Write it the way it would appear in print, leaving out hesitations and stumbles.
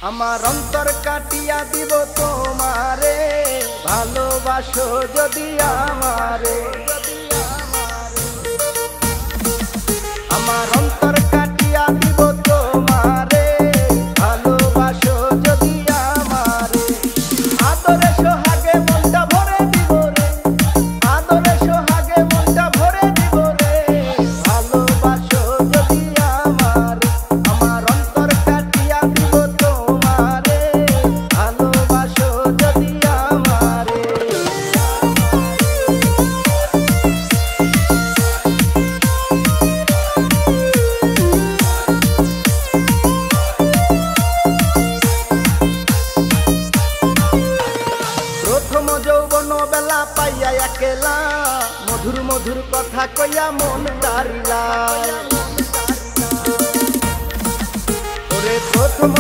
আমার অন্তর কাটিয়া দিব তোমারে, ভালোবাসো যদি আমারে। আমার অন্তর কাটিয়া দিব তোমারে, ভালোবাসো যদি আমারে। আদরে সোহাগে মনটা ভরে দিব রে, আদরে সোহাগে মনটা ভরে দিব রে, ভালোবাসো যদি আমারে। আমার অন্তর কাটিয়া দিব তোমারে, ভালোবাসো যদি আমারে। প্রথম যৌবন বেলা পাইয়া একেলা, মধুর মধুর কথা কইয়া মন তারিলা। ওরে প্রথম